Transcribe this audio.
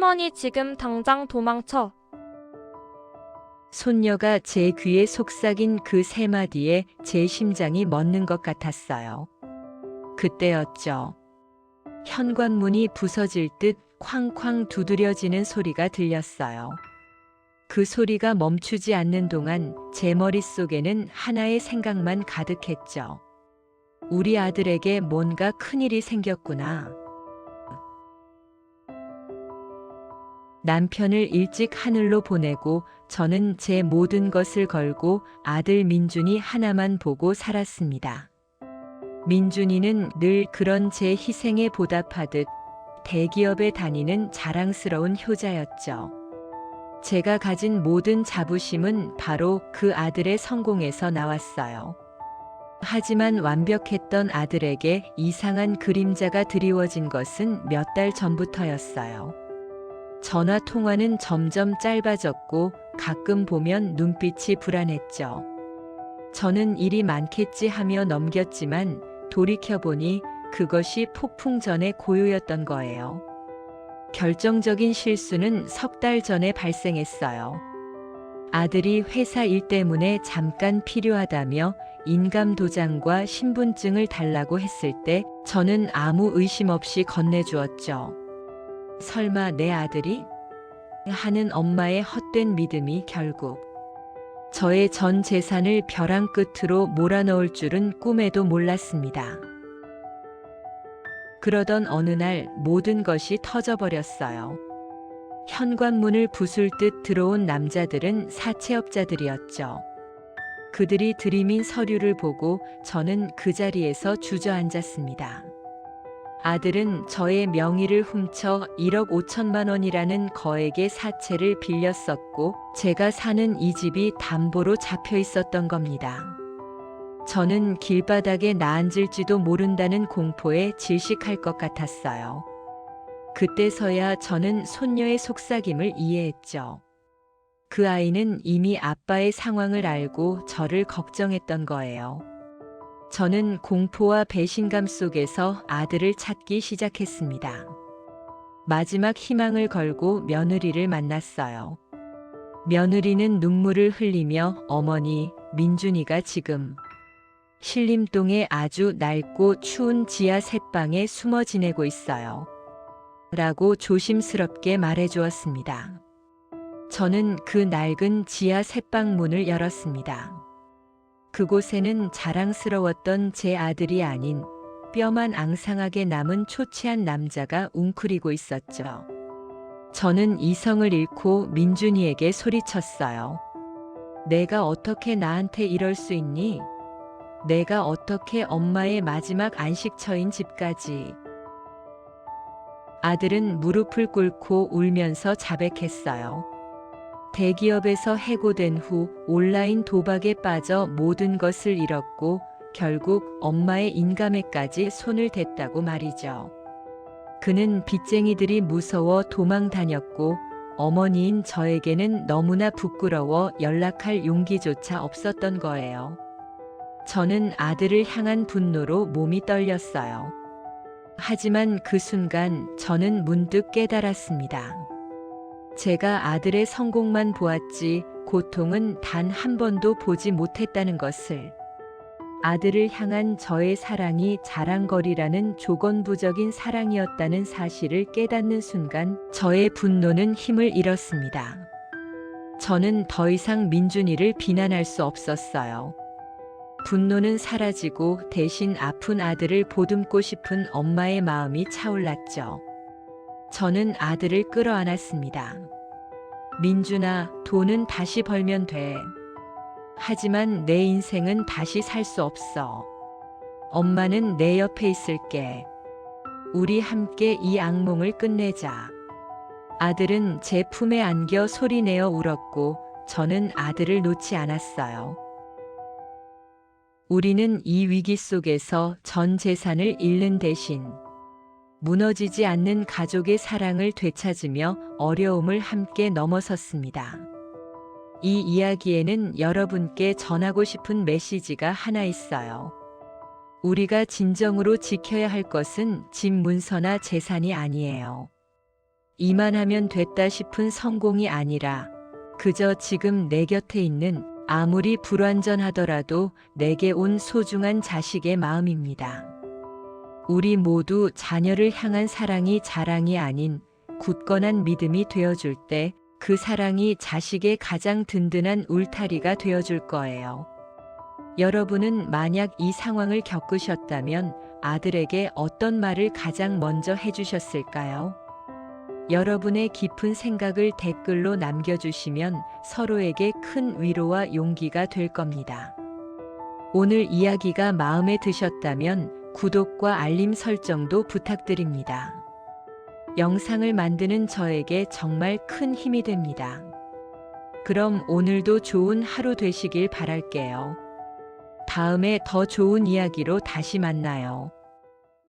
할머니 지금 당장 도망쳐. 손녀가 제 귀에 속삭인 그 세 마디에 제 심장이 멎는 것 같았어요. 그때였죠. 현관문이 부서질 듯 쾅쾅 두드려지는 소리가 들렸어요. 그 소리가 멈추지 않는 동안 제 머릿속에는 하나의 생각만 가득했죠. 우리 아들에게 뭔가 큰일이 생겼구나. 남편을 일찍 하늘로 보내고 저는 제 모든 것을 걸고 아들 민준이 하나만 보고 살았습니다. 민준이는 늘 그런 제 희생에 보답하듯 대기업에 다니는 자랑스러운 효자였죠. 제가 가진 모든 자부심은 바로 그 아들의 성공에서 나왔어요. 하지만 완벽했던 아들에게 이상한 그림자가 드리워진 것은 몇 달 전부터였어요. 전화 통화는 점점 짧아졌고 가끔 보면 눈빛이 불안했죠. 저는 일이 많겠지 하며 넘겼지만 돌이켜보니 그것이 폭풍 전의 고요였던 거예요. 결정적인 실수는 석 달 전에 발생했어요. 아들이 회사 일 때문에 잠깐 필요하다며 인감도장과 신분증을 달라고 했을 때 저는 아무 의심 없이 건네주었죠. 설마 내 아들이? 하는 엄마의 헛된 믿음이 결국 저의 전 재산을 벼랑 끝으로 몰아넣을 줄은 꿈에도 몰랐습니다. 그러던 어느 날 모든 것이 터져버렸어요. 현관문을 부술 듯 들어온 남자들은 사채업자들이었죠. 그들이 들이민 서류를 보고 저는 그 자리에서 주저앉았습니다. 아들은 저의 명의를 훔쳐 1억 5천만 원이라는 거액의 사채를 빌렸었고 제가 사는 이 집이 담보로 잡혀 있었던 겁니다. 저는 길바닥에 나앉을지도 모른다는 공포에 질식할 것 같았어요. 그때서야 저는 손녀의 속삭임을 이해했죠. 그 아이는 이미 아빠의 상황을 알고 저를 걱정했던 거예요. 저는 공포와 배신감 속에서 아들을 찾기 시작했습니다. 마지막 희망을 걸고 며느리를 만났어요. 며느리는 눈물을 흘리며 어머니, 민준이가 지금 신림동의 아주 낡고 추운 지하 새방에 숨어 지내고 있어요. 라고 조심스럽게 말해주었습니다. 저는 그 낡은 지하 새방 문을 열었습니다. 그곳에는 자랑스러웠던 제 아들이 아닌 뼈만 앙상하게 남은 초췌한 남자가 웅크리고 있었죠. 저는 이성을 잃고 민준이에게 소리쳤어요. 내가 어떻게 나한테 이럴 수 있니? 내가 어떻게 엄마의 마지막 안식처인 집까지. 아들은 무릎을 꿇고 울면서 자백했어요. 대기업에서 해고된 후 온라인 도박에 빠져 모든 것을 잃었고 결국 엄마의 인감에까지 손을 댔다고 말이죠. 그는 빚쟁이들이 무서워 도망 다녔고 어머니인 저에게는 너무나 부끄러워 연락할 용기조차 없었던 거예요. 저는 아들을 향한 분노로 몸이 떨렸어요. 하지만 그 순간 저는 문득 깨달았습니다. 제가 아들의 성공만 보았지 고통은 단 한 번도 보지 못했다는 것을. 아들을 향한 저의 사랑이 자랑거리라는 조건부적인 사랑이었다는 사실을 깨닫는 순간 저의 분노는 힘을 잃었습니다. 저는 더 이상 민준이를 비난할 수 없었어요. 분노는 사라지고 대신 아픈 아들을 보듬고 싶은 엄마의 마음이 차올랐죠. 저는 아들을 끌어안았습니다. 민준아, 돈은 다시 벌면 돼. 하지만 내 인생은 다시 살 수 없어. 엄마는 내 옆에 있을게. 우리 함께 이 악몽을 끝내자. 아들은 제 품에 안겨 소리내어 울었고 저는 아들을 놓지 않았어요. 우리는 이 위기 속에서 전 재산을 잃는 대신 무너지지 않는 가족의 사랑을 되찾으며 어려움을 함께 넘어섰습니다. 이 이야기에는 여러분께 전하고 싶은 메시지가 하나 있어요. 우리가 진정으로 지켜야 할 것은 집 문서나 재산이 아니에요. 이만하면 됐다 싶은 성공이 아니라 그저 지금 내 곁에 있는 아무리 불완전하더라도 내게 온 소중한 자식의 마음입니다. 우리 모두 자녀를 향한 사랑이 자랑이 아닌 굳건한 믿음이 되어줄 때 그 사랑이 자식의 가장 든든한 울타리가 되어줄 거예요. 여러분은 만약 이 상황을 겪으셨다면 아들에게 어떤 말을 가장 먼저 해주셨을까요? 여러분의 깊은 생각을 댓글로 남겨주시면 서로에게 큰 위로와 용기가 될 겁니다. 오늘 이야기가 마음에 드셨다면 구독과 알림 설정도 부탁드립니다. 영상을 만드는 저에게 정말 큰 힘이 됩니다. 그럼 오늘도 좋은 하루 되시길 바랄게요. 다음에 더 좋은 이야기로 다시 만나요.